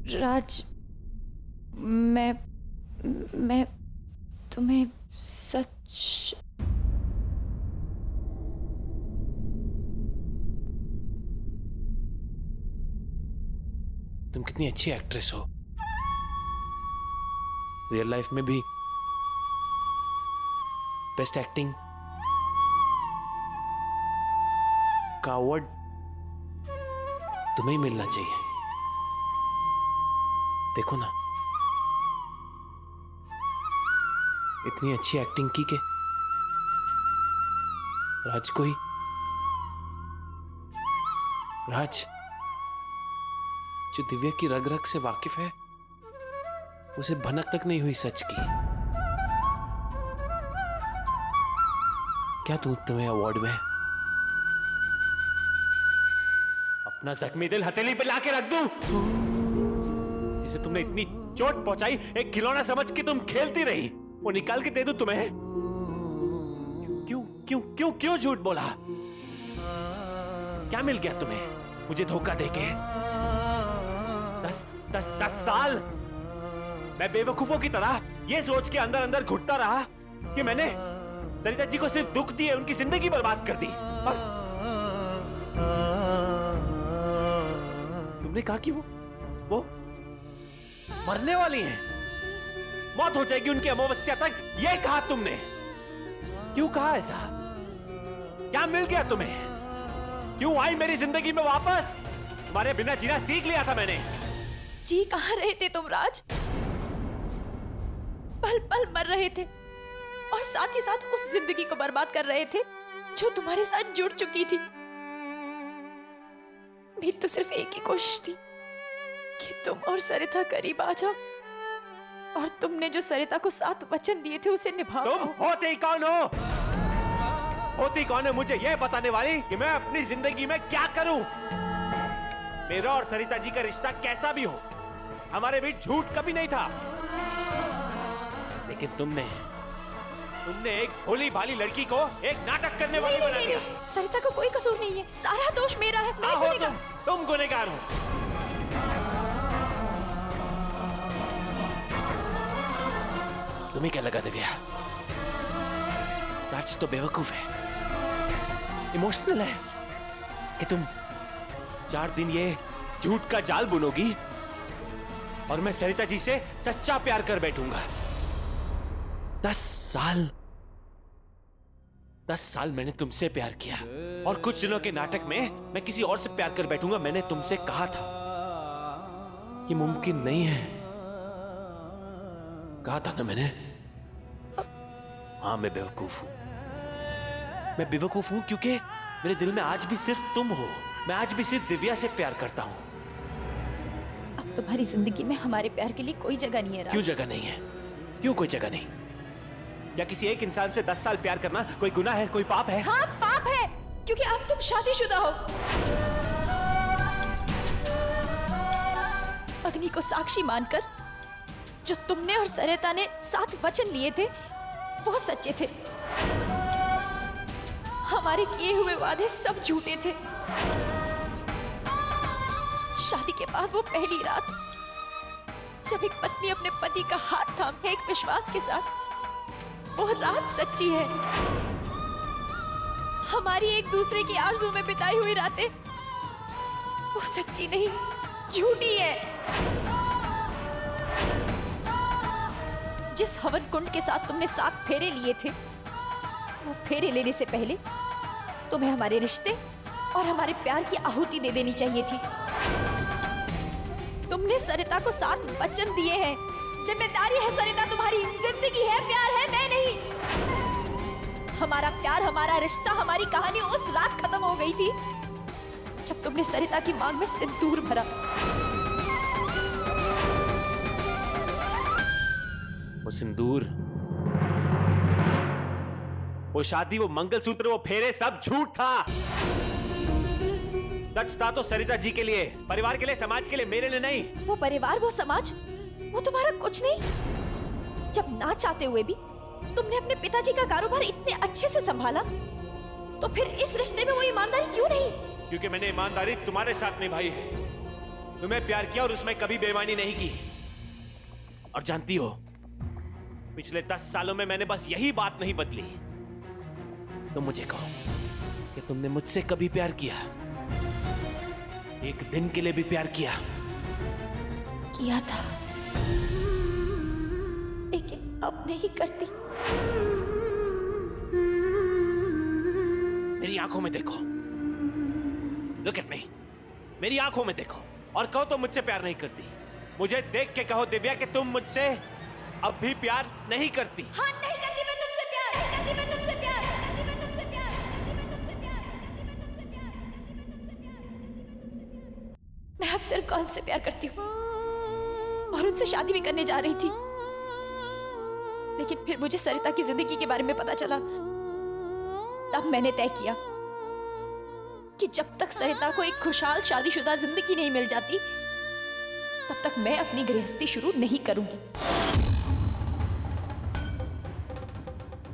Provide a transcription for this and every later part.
राज, मैं तुम्हें सच। तुम कितनी अच्छी एक्ट्रेस हो, रियल लाइफ में भी बेस्ट एक्टिंग का अवार्ड तुम्हें ही मिलना चाहिए। देखो ना, इतनी अच्छी एक्टिंग की के राज को ही, राज जो दिव्या की रग रग से वाकिफ है, उसे भनक तक नहीं हुई सच की। क्या तुम्हें अवार्ड में अपना जख्मी दिल हथेली पे लाके रख दूं, जिसे तुमने इतनी चोट पहुंचाई, एक खिलौना समझ के तुम खेलती रही, वो निकाल के दे दूं तुम्हें? क्यों क्यों क्यों क्यों झूठ बोला? क्या मिल गया तुम्हें मुझे धोखा देके? 10 साल मैं बेवकूफों की तरह ये सोच के अंदर अंदर घुटता रहा कि मैंने सरिता जी को सिर्फ दुख दिए, उनकी जिंदगी बर्बाद कर दी। और तुमने कहा कि वो मरने वाली हैं, मौत हो जाएगी उनकी अमावस्या तक, ये कहा तुमने। क्यों कहा ऐसा? क्या मिल गया तुम्हें? क्यों आई मेरी जिंदगी में वापस? तुम्हारे बिना जीना सीख लिया था मैंने। जी कहाँ रहे थे तुम राज? पल पल मर रहे थे और साथ ही साथ उस जिंदगी को बर्बाद कर रहे थे जो तुम्हारे साथ जुड़ चुकी थी। मेरी तो सिर्फ एक ही कोशिश थी कि तुम और सरिता करीब आ जाओ, और तुमने जो सरिता को 7 वचन दिए थे उसे निभाओ। तुम होती कौन हो? होती कौन है मुझे यह बताने वाली कि मैं अपनी जिंदगी में क्या करूं? मेरा और सरिता जी का रिश्ता कैसा भी हो, हमारे बीच झूठ कभी नहीं था। लेकिन तुमने एक भोली भाली लड़की को एक नाटक करने वाली बना दिया। सरिता को कोई कसूर नहीं है, सारा दोष मेरा है। मैं गुनहगार। तुम गुनहगार हो। तुम्हें क्या लगा दिव्या? राज तो बेवकूफ है, इमोशनल है कि तुम 4 दिन ये झूठ का जाल बुनोगी और मैं सरिता जी से सच्चा प्यार कर बैठूंगा। 10 साल मैंने तुमसे प्यार किया और कुछ दिनों के नाटक में मैं किसी और से प्यार कर बैठूंगा। मैंने तुमसे कहा था कि मुमकिन नहीं है, कहा था ना मैंने। हाँ, मैं बेवकूफ हूं। मैं बेवकूफ हूं क्योंकि मेरे दिल में आज भी सिर्फ तुम हो। मैं आज भी सिर्फ दिव्या से प्यार करता हूं। अब तुम्हारी जिंदगी में हमारे प्यार के लिए कोई जगह नहीं है राज। क्यों जगह नहीं है? क्यों कोई जगह नहीं? या किसी एक इंसान से 10 साल प्यार करना कोई गुनाह है, कोई पाप है? हाँ, पाप है, क्योंकि अब तुम शादीशुदा हो। अग्नि को साक्षी मानकर जो तुमने और सरिता ने 7 वचन लिए थे वो सच्चे थे। हमारे किए हुए वादे सब झूठे थे। शादी के बाद वो पहली रात जब एक पत्नी अपने पति का हाथ थामते एक विश्वास के साथ, वो रात सच्ची है। हमारी एक दूसरे की आरज़ू में बिताई हुई रातें वो सच्ची नहीं, झूठी है। जिस हवन कुंड के साथ तुमने 7 फेरे लिए थे, वो फेरे लेने से पहले तुम्हें हमारे रिश्ते और हमारे प्यार की आहुति दे देनी चाहिए थी। तुमने सरिता को 7 वचन दिए हैं। जिम्मेदारी है सरिता तुम्हारी, जिंदगी है, प्यार है, मैं नहीं। हमारा प्यार, हमारा रिश्ता, हमारी कहानी उस रात खत्म हो गई थी जब तुमने सरिता की मांग में सिंदूर भरा। वो सिंदूर, वो शादी, वो मंगलसूत्र, वो फेरे सब झूठ था। सच था तो सरिता जी के लिए, परिवार के लिए, समाज के लिए, मेरे लिए नहीं। वो परिवार, वो समाज, वो तुम्हारा कुछ नहीं। जब ना चाहते हुए भी तुमने अपने पिताजी का कारोबार इतने अच्छे से संभाला, तो फिर इस रिश्ते में वो ईमानदारी क्यों नहीं? क्योंकि मैंने ईमानदारी तुम्हारे साथ निभाई है। तुम्हें प्यार किया और उसमें कभी बेईमानी नहीं की। और जानती हो, पिछले 10 सालों में मैंने बस यही बात नहीं बदली। तुम मुझे कहो कि तुमने मुझसे कभी प्यार किया? एक दिन के लिए भी प्यार किया? किया था, लेकिन अब नहीं करती। मेरी आंखों में देखो, लुक एट मी, मेरी आंखों में देखो और कहो तुम मुझसे प्यार नहीं करती। मुझे देख के कहो दिव्या कि तुम मुझसे अब भी प्यार नहीं करती। हाँ, नहीं करती मैं तुमसे प्यार, नहीं करती मैं तुमसे प्यार, नहीं करती मैं तुमसे प्यार, नहीं करती मैं तुमसे प्यार, नहीं करती मैं तुमसे प्यार, नहीं करती मैं तुमसे प्यार। मैं अब सिर्फ कौरव से प्यार करती हूँ और उनसे शादी भी करने जा रही थी, लेकिन फिर मुझे सरिता की जिंदगी के बारे में पता चला। तब मैंने तय किया कि जब तक सरिता को एक खुशहाल शादीशुदा जिंदगी नहीं मिल जाती, तब तक मैं अपनी गृहस्थी शुरू नहीं करूंगी।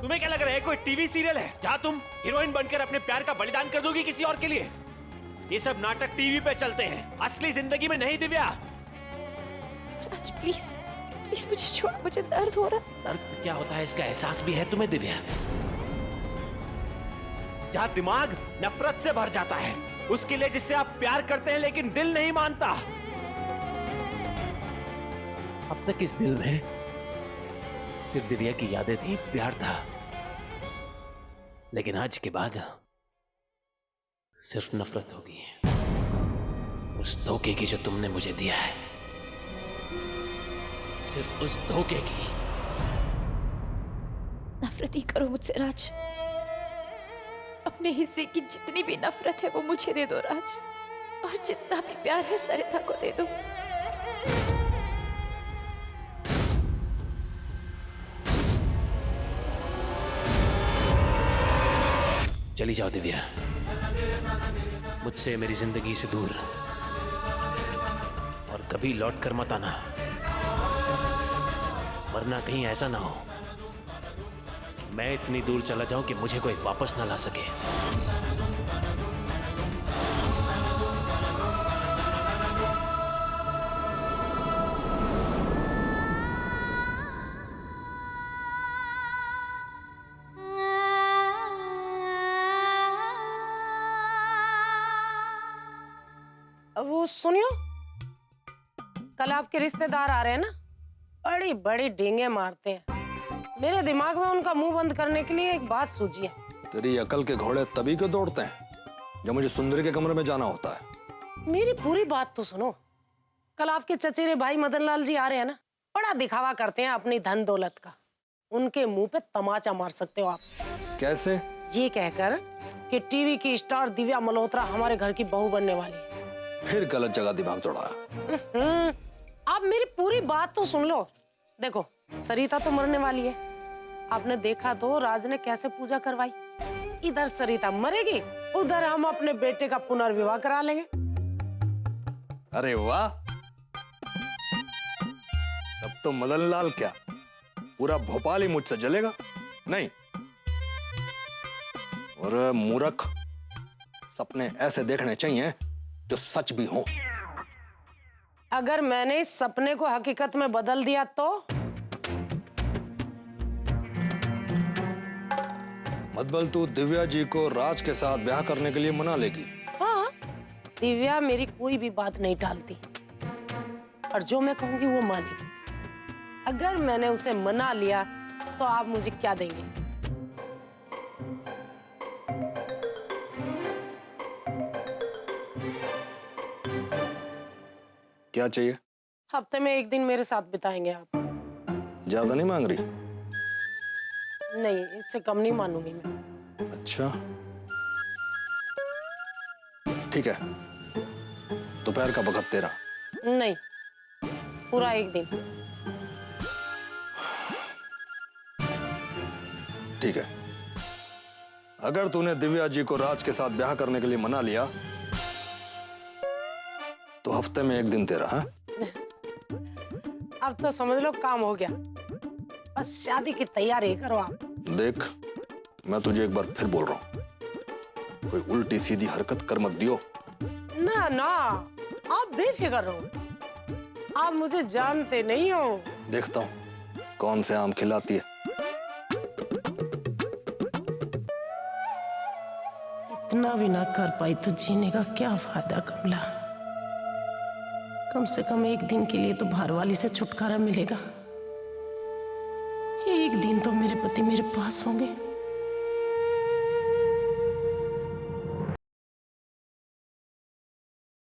तुम्हें क्या लग रहा है कोई टीवी सीरियल है जहां तुम हीरोइन बनकर अपने प्यार का बलिदान कर दोगी किसी और के लिए? ये सब नाटक टीवी पे चलते हैं, असली जिंदगी में नहीं दिव्या। राज प्लीज, प्लीज मुझे छोड़, मुझे दर्द हो रहा। दर्द क्या होता है इसका एहसास भी है तुम्हें दिव्या? जहां दिमाग नफरत से भर जाता है उसके लिए जिससे आप प्यार करते हैं लेकिन दिल नहीं मानता। अब तक इस दिल में सिर्फ दिव्या की यादें थी, प्यार था, लेकिन आज के बाद सिर्फ नफरत होगी उस धोखे की जो तुमने मुझे दिया है, सिर्फ उस धोखे की। नफरत ही करो मुझसे राज, अपने हिस्से की जितनी भी नफरत है वो मुझे दे दो राज, और जितना भी प्यार है सरिता को दे दो। चली जाओ दिव्या, मुझसे, मेरी जिंदगी से दूर, और कभी लौट कर मत आना, वरना कहीं ऐसा ना हो मैं इतनी दूर चला जाऊं कि मुझे कोई वापस ना ला सके। वो सुनियो, कल आपके रिश्तेदार आ रहे हैं ना, बड़ी बड़ी डींगे मारते हैं। मेरे दिमाग में उनका मुंह बंद करने के लिए एक बात सूझी है। तेरी अकल के घोड़े तभी क्यों दौड़ते हैं जब मुझे सुंदरी के कमरे में जाना होता है। मेरी पूरी बात तो सुनो। कल आपके चचेरे भाई मदन लाल जी आ रहे हैं ना, बड़ा दिखावा करते हैं अपनी धन दौलत का। उनके मुंह पे तमाचा मार सकते हो आप। कैसे? ये कहकर कि टीवी की स्टार दिव्या मल्होत्रा हमारे घर की बहू बनने वाली है। फिर गलत जगह दिमाग दौड़ाया। आप मेरी पूरी बात तो सुन लो। देखो, सरिता तो मरने वाली है। आपने देखा तो राज ने कैसे पूजा करवाई। इधर सरिता मरेगी, उधर हम अपने बेटे का पुनर्विवाह करा लेंगे। अरे वाह, तब तो मदन लाल क्या, पूरा भोपाल ही मुझसे जलेगा। नहीं, और मूर्ख, सपने ऐसे देखने चाहिए जो सच भी हो। अगर मैंने इस सपने को हकीकत में बदल दिया तो? मतबल तू दिव्या जी को राज के साथ ब्याह करने के लिए मना लेगी? हाँ, दिव्या मेरी कोई भी बात नहीं टालती, और जो मैं कहूंगी वो मानेगी। अगर मैंने उसे मना लिया तो आप मुझे क्या देंगे? क्या चाहिए? हफ्ते में एक दिन मेरे साथ बिताएंगे आप। ज्यादा नहीं मांग रही? नहीं, इससे कम नहीं मानूंगी मैं। अच्छा, ठीक है, दोपहर का वक्त तेरा। नहीं, पूरा एक दिन। ठीक है, अगर तूने दिव्या जी को राज के साथ ब्याह करने के लिए मना लिया तो हफ्ते में एक दिन तेरा। है? अब तो समझ लो काम हो गया, बस शादी की तैयारी करो आप। देख, मैं तुझे एक बार फिर बोल रहा हूं, कोई उल्टी सीधी हरकत कर मत दियो। ना ना, आप बेफिक्र रहो, आप मुझे जानते नहीं हो। देखता हूँ कौन से आम खिलाती है। इतना भी ना कर पाई तो जीने का क्या फायदा कमला। कम से कम एक दिन के लिए तो भारवाली से छुटकारा मिलेगा। एक दिन तो मेरे पति मेरे पास होंगे।